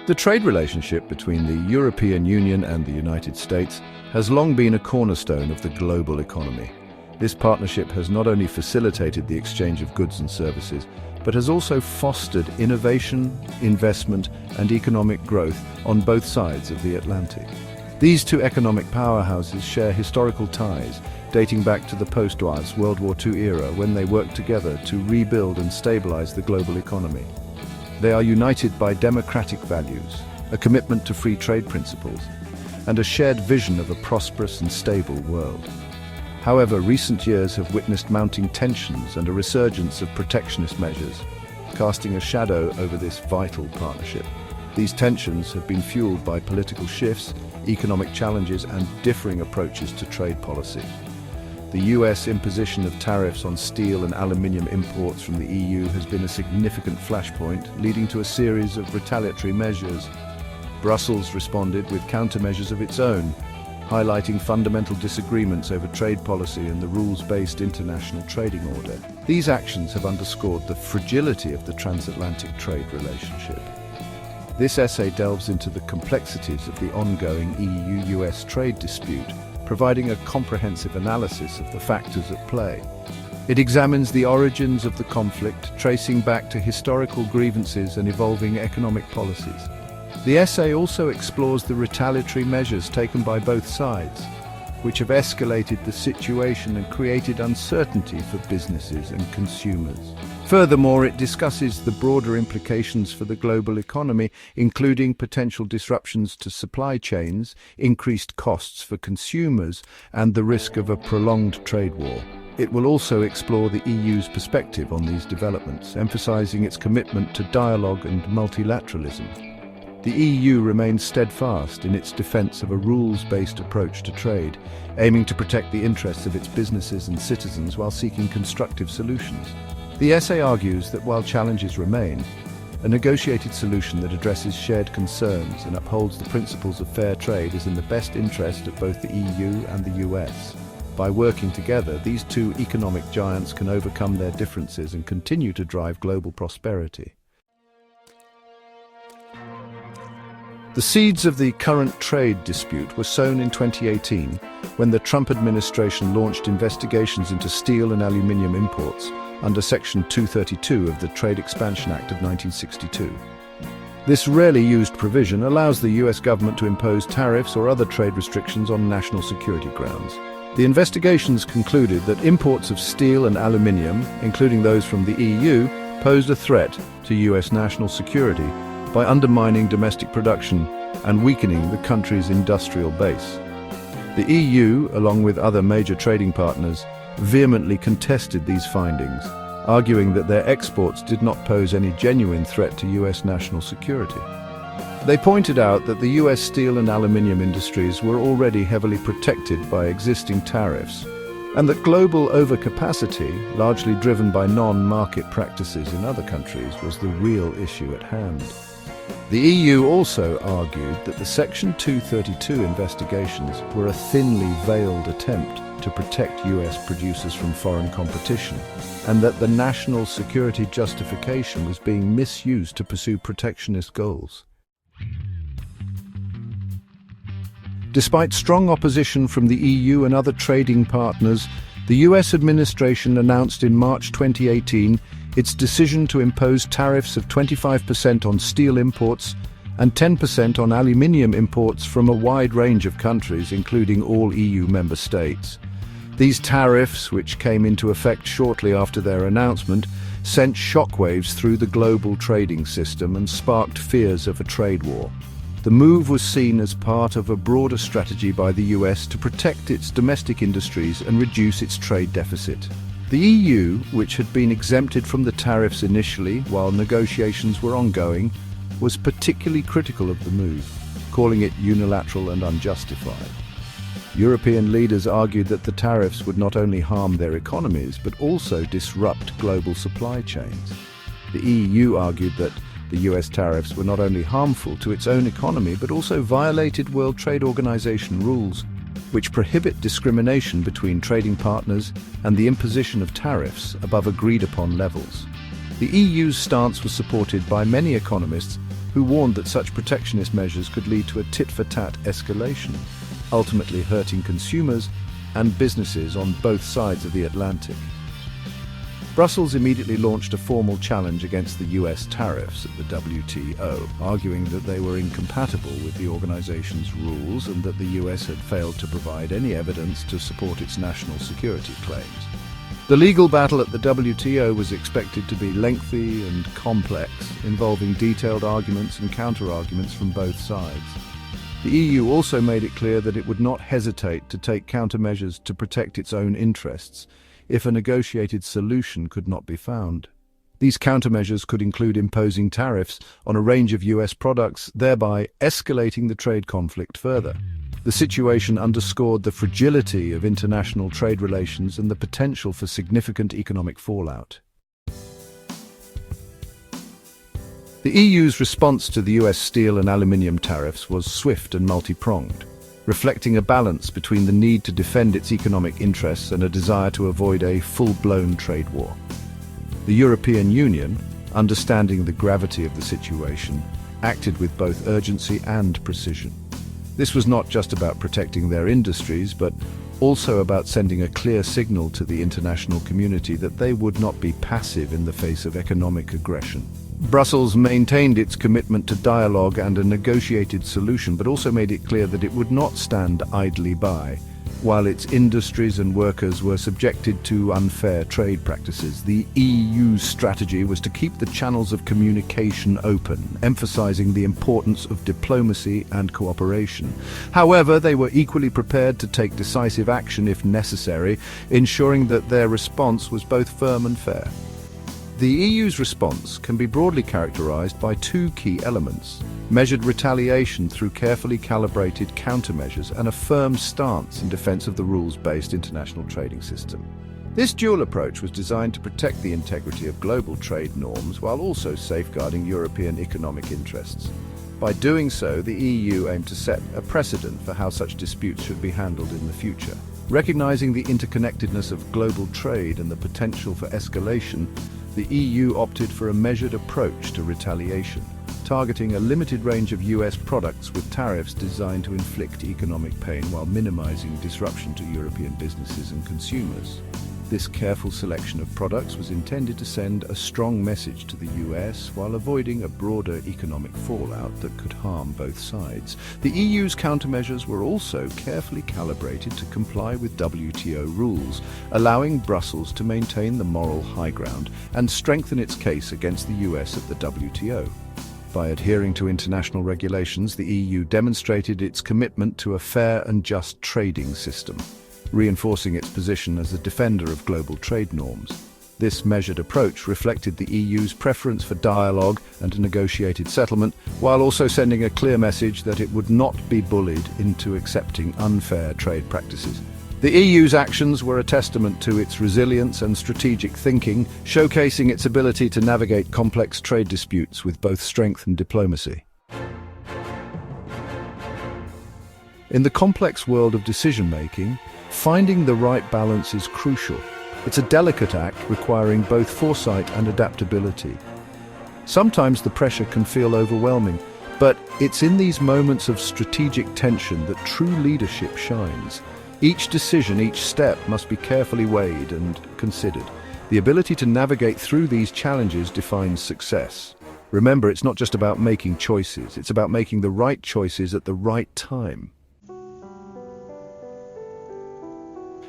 The trade relationship between the European Union and the United States has long been a cornerstone of the global economy. This partnership has not only facilitated the exchange of goods and services, but has also fostered innovation, investment, and economic growth on both sides of the Atlantic. These two economic powerhouses share historical ties dating back to the post-World War II era, when they worked together to rebuild and stabilize the global economy. They are united by democratic values, a commitment to free trade principles, and a shared vision of a prosperous and stable world. However, recent years have witnessed mounting tensions and a resurgence of protectionist measures, casting a shadow over this vital partnership. These tensions have been fueled by political shifts, economic challenges, and differing approaches to trade policy. The US imposition of tariffs on steel and aluminium imports from the EU has been a significant flashpoint, leading to a series of retaliatory measures. Brussels responded with countermeasures of its own, highlighting fundamental disagreements over trade policy and the rules-based international trading order. These actions have underscored the fragility of the transatlantic trade relationship. This essay delves into the complexities of the ongoing EU-US trade dispute, providing a comprehensive analysis of the factors at play. It examines the origins of the conflict, tracing back to historical grievances and evolving economic policies. The essay also explores the retaliatory measures taken by both sides, which have escalated the situation and created uncertainty for businesses and consumers. Furthermore, it discusses the broader implications for the global economy, including potential disruptions to supply chains, increased costs for consumers, and the risk of a prolonged trade war. It will also explore the EU's perspective on these developments, emphasizing its commitment to dialogue and multilateralism. The EU remains steadfast in its defense of a rules-based approach to trade, aiming to protect the interests of its businesses and citizens while seeking constructive solutions. The essay argues that while challenges remain, a negotiated solution that addresses shared concerns and upholds the principles of fair trade is in the best interest of both the EU and the US. By working together, these two economic giants can overcome their differences and continue to drive global prosperity. The seeds of the current trade dispute were sown in 2018 when the Trump administration launched investigations into steel and aluminium imports under Section 232 of the Trade Expansion Act of 1962. This rarely used provision allows the US government to impose tariffs or other trade restrictions on national security grounds. The investigations concluded that imports of steel and aluminium, including those from the EU, posed a threat to US national security by undermining domestic production and weakening the country's industrial base. The EU, along with other major trading partners, vehemently contested these findings, arguing that their exports did not pose any genuine threat to US national security. They pointed out that the US steel and aluminium industries were already heavily protected by existing tariffs, and that global overcapacity, largely driven by non-market practices in other countries, was the real issue at hand. The EU also argued that the Section 232 investigations were a thinly veiled attempt to protect US producers from foreign competition, and that the national security justification was being misused to pursue protectionist goals. Despite strong opposition from the EU and other trading partners, the US administration announced in March 2018 its decision to impose tariffs of 25% on steel imports and 10% on aluminium imports from a wide range of countries, including all EU member states. These tariffs, which came into effect shortly after their announcement, sent shockwaves through the global trading system and sparked fears of a trade war. The move was seen as part of a broader strategy by the US to protect its domestic industries and reduce its trade deficit. The EU, which had been exempted from the tariffs initially while negotiations were ongoing, was particularly critical of the move, calling it unilateral and unjustified. European leaders argued that the tariffs would not only harm their economies but also disrupt global supply chains. The EU argued that the US tariffs were not only harmful to its own economy but also violated World Trade Organization rules, which prohibit discrimination between trading partners and the imposition of tariffs above agreed-upon levels. The EU's stance was supported by many economists who warned that such protectionist measures could lead to a tit-for-tat escalation, ultimately hurting consumers and businesses on both sides of the Atlantic. Brussels immediately launched a formal challenge against the US tariffs at the WTO, arguing that they were incompatible with the organization's rules and that the US had failed to provide any evidence to support its national security claims. The legal battle at the WTO was expected to be lengthy and complex, involving detailed arguments and counter-arguments from both sides. The EU also made it clear that it would not hesitate to take countermeasures to protect its own interests if a negotiated solution could not be found. These countermeasures could include imposing tariffs on a range of US products, thereby escalating the trade conflict further. The situation underscored the fragility of international trade relations and the potential for significant economic fallout. The EU's response to the US steel and aluminium tariffs was swift and multi-pronged, reflecting a balance between the need to defend its economic interests and a desire to avoid a full-blown trade war. The European Union, understanding the gravity of the situation, acted with both urgency and precision. This was not just about protecting their industries, but also about sending a clear signal to the international community that they would not be passive in the face of economic aggression. Brussels maintained its commitment to dialogue and a negotiated solution, but also made it clear that it would not stand idly by. While its industries and workers were subjected to unfair trade practices, the EU's strategy was to keep the channels of communication open, emphasizing the importance of diplomacy and cooperation. However, they were equally prepared to take decisive action if necessary, ensuring that their response was both firm and fair. The EU's response can be broadly characterized by two key elements: measured retaliation through carefully calibrated countermeasures and a firm stance in defense of the rules-based international trading system. This dual approach was designed to protect the integrity of global trade norms while also safeguarding European economic interests. By doing so, the EU aimed to set a precedent for how such disputes should be handled in the future. Recognizing the interconnectedness of global trade and the potential for escalation, the EU opted for a measured approach to retaliation, targeting a limited range of US products with tariffs designed to inflict economic pain while minimizing disruption to European businesses and consumers. This careful selection of products was intended to send a strong message to the US while avoiding a broader economic fallout that could harm both sides. The EU's countermeasures were also carefully calibrated to comply with WTO rules, allowing Brussels to maintain the moral high ground and strengthen its case against the US at the WTO. By adhering to international regulations, the EU demonstrated its commitment to a fair and just trading system, reinforcing its position as a defender of global trade norms. This measured approach reflected the EU's preference for dialogue and a negotiated settlement, while also sending a clear message that it would not be bullied into accepting unfair trade practices. The EU's actions were a testament to its resilience and strategic thinking, showcasing its ability to navigate complex trade disputes with both strength and diplomacy. In the complex world of decision-making, finding the right balance is crucial. It's a delicate act requiring both foresight and adaptability. Sometimes the pressure can feel overwhelming, but it's in these moments of strategic tension that true leadership shines. Each decision, each step must be carefully weighed and considered. The ability to navigate through these challenges defines success. Remember, it's not just about making choices, it's about making the right choices at the right time.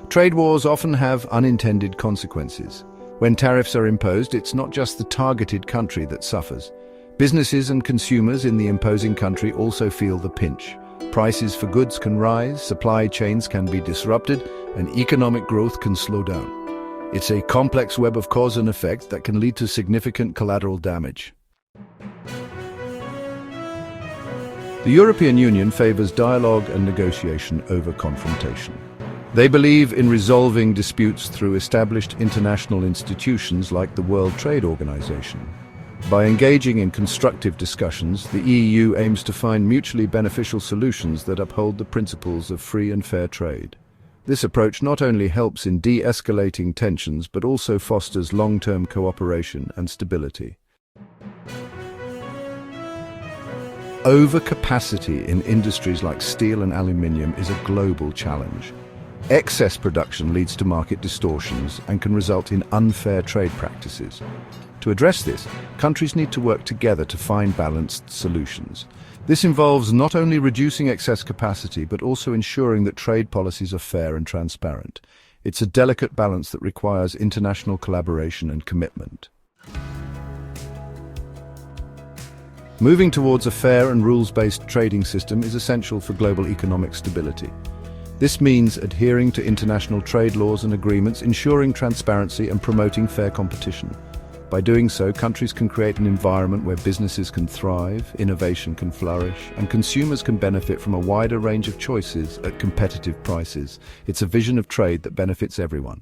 Trade wars often have unintended consequences. When tariffs are imposed, it's not just the targeted country that suffers. Businesses and consumers in the imposing country also feel the pinch. Prices for goods can rise, supply chains can be disrupted, and economic growth can slow down. It's a complex web of cause and effect that can lead to significant collateral damage. The European Union favors dialogue and negotiation over confrontation. They believe in resolving disputes through established international institutions like the World Trade Organization. By engaging in constructive discussions, the EU aims to find mutually beneficial solutions that uphold the principles of free and fair trade. This approach not only helps in de-escalating tensions, but also fosters long-term cooperation and stability. Overcapacity in industries like steel and aluminium is a global challenge. Excess production leads to market distortions and can result in unfair trade practices. To address this, countries need to work together to find balanced solutions. This involves not only reducing excess capacity, but also ensuring that trade policies are fair and transparent. It's a delicate balance that requires international collaboration and commitment. Moving towards a fair and rules-based trading system is essential for global economic stability. This means adhering to international trade laws and agreements, ensuring transparency and promoting fair competition. By doing so, countries can create an environment where businesses can thrive, innovation can flourish, and consumers can benefit from a wider range of choices at competitive prices. It's a vision of trade that benefits everyone.